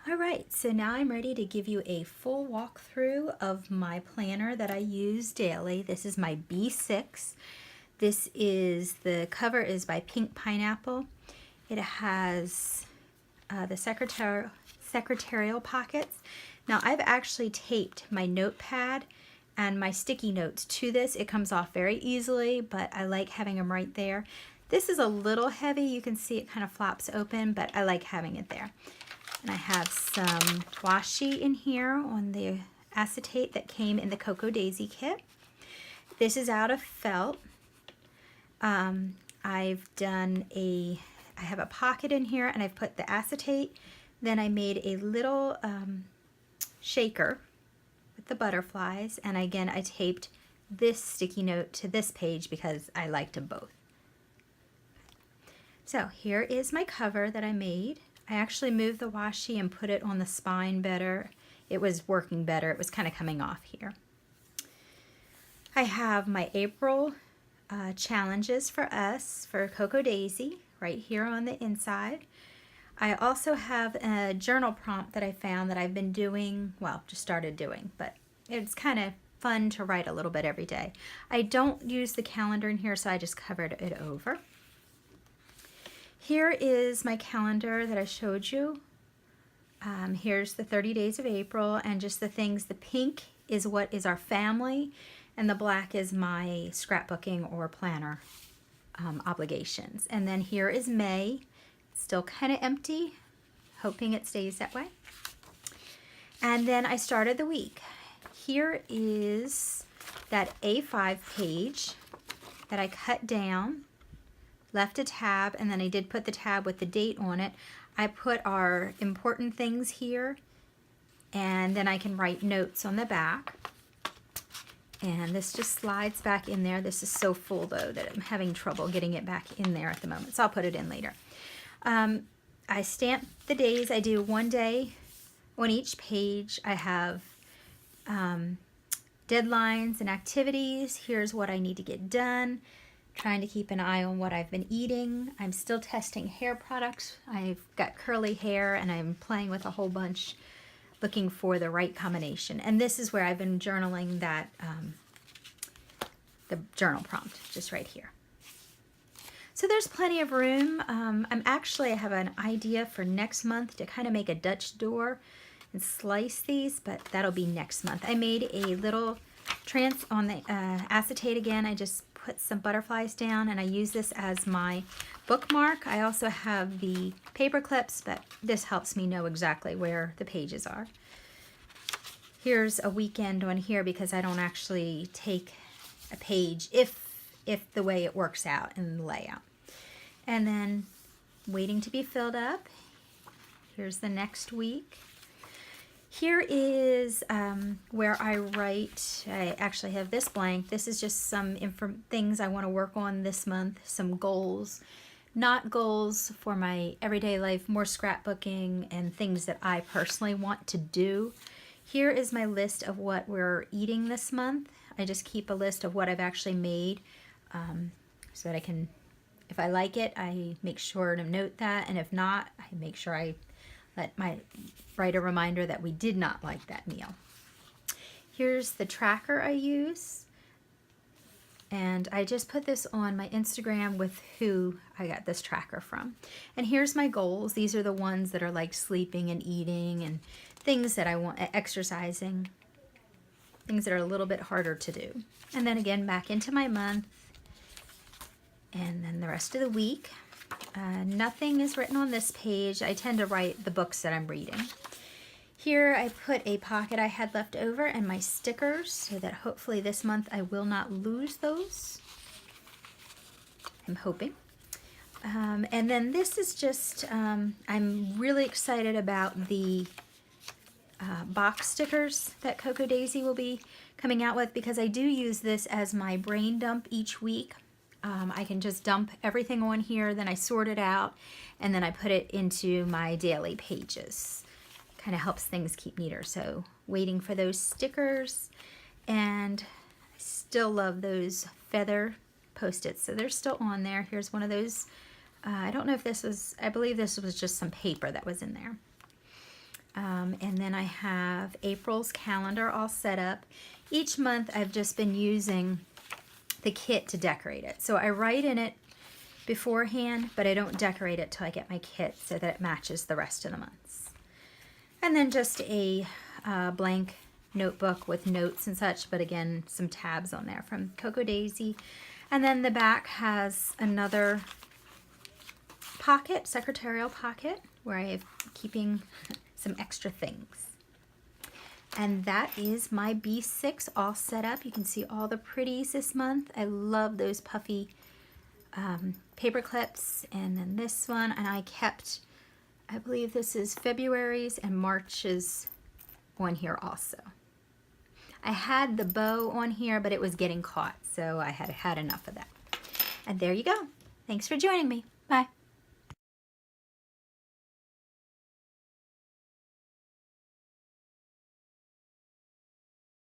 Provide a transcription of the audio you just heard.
All right, so now I'm ready to give you a full walkthrough of my planner that I use daily. This is my B6. The cover is by Pink Pineapple. It has the secretarial pockets. Now I've actually taped my notepad and my sticky notes to this. It comes off very easily, but I like having them right there. This is a little heavy. You can see it kind of flops open, but I like having it there. And I have some washi in here on the acetate that came in the Cocoa Daisy kit. This is out of felt. I have a pocket in here and I've put the acetate. Then I made a little shaker with the butterflies. And again, I taped this sticky note to this page because I liked them both. So here is my cover that I made. I actually moved the washi and put it on the spine better. It was working better. It was kind of coming off here. I have my April challenges for us for Cocoa Daisy right here on the inside. I also have a journal prompt that I found that I've been doing, well, just started doing, but it's kind of fun to write a little bit every day. I don't use the calendar in here, so I just covered it over. Here is my calendar that I showed you. Here's the 30 days of April and just the things. The pink is what is our family and the black is my scrapbooking or planner obligations. And then here is May. It's still kind of empty, hoping it stays that way. And then I started the week. Here is that A5 page that I cut down, left a tab, and then I did put the tab with the date on it. I put our important things here, and then I can write notes on the back. And this just slides back in there. This is so full though that I'm having trouble getting it back in there at the moment, so I'll put it in later. I stamp the days. I do one day on each page. I have deadlines and activities. Here's what I need to get done. Trying to keep an eye on what I've been eating. I'm still testing hair products. I've got curly hair and I'm playing with a whole bunch, looking for the right combination. And this is where I've been journaling that, the journal prompt, just right here. So there's plenty of room. I have an idea for next month to kind of make a Dutch door and slice these, but that'll be next month. I made a little on the acetate again. I just put some butterflies down and I use this as my bookmark. I also have the paper clips, but this helps me know exactly where the pages are. Here's a weekend on here because I don't actually take a page if the way it works out in the layout. And then waiting to be filled up. Here's the next week. Here is where I write. I actually have this blank. This is just some things I want to work on this month, some goals. Not goals for my everyday life, more scrapbooking and things that I personally want to do. Here is my list of what we're eating this month. I just keep a list of what I've actually made so that I can, if I like it, I make sure to note that. And if not, I make sure I write a reminder that we did not like that meal. Here's the tracker I use. And I just put this on my Instagram with who I got this tracker from. And here's my goals. These are the ones that are like sleeping and eating and things that I want, exercising, things that are a little bit harder to do. And then again, back into my month. And then the rest of the week. Nothing is written on this page. I tend to write the books that I'm reading. Here I put a pocket I had left over and my stickers so that hopefully this month I will not lose those. I'm hoping. And then this is just, I'm really excited about the box stickers that Cocoa Daisy will be coming out with because I do use this as my brain dump each week. I can just dump everything on here, then I sort it out, and then I put it into my daily pages. Kind of helps things keep neater. So waiting for those stickers, and I still love those feather Post-its. So they're still on there. Here's one of those. I don't know if this was, I believe this was just some paper that was in there. And then I have April's calendar all set up. Each month I've just been using the kit to decorate it. So I write in it beforehand, but I don't decorate it till I get my kit so that it matches the rest of the months. And then just a blank notebook with notes and such, but again, some tabs on there from Cocoa Daisy. And then the back has another pocket, secretarial pocket, where I am keeping some extra things. And that is my B6 all set up. You can see all the pretties this month. I love those puffy paper clips. And then this one, and I kept, I believe this is February's and March's on here also. I had the bow on here, but it was getting caught, so I had had enough of that. And there you go. Thanks for joining me. Bye.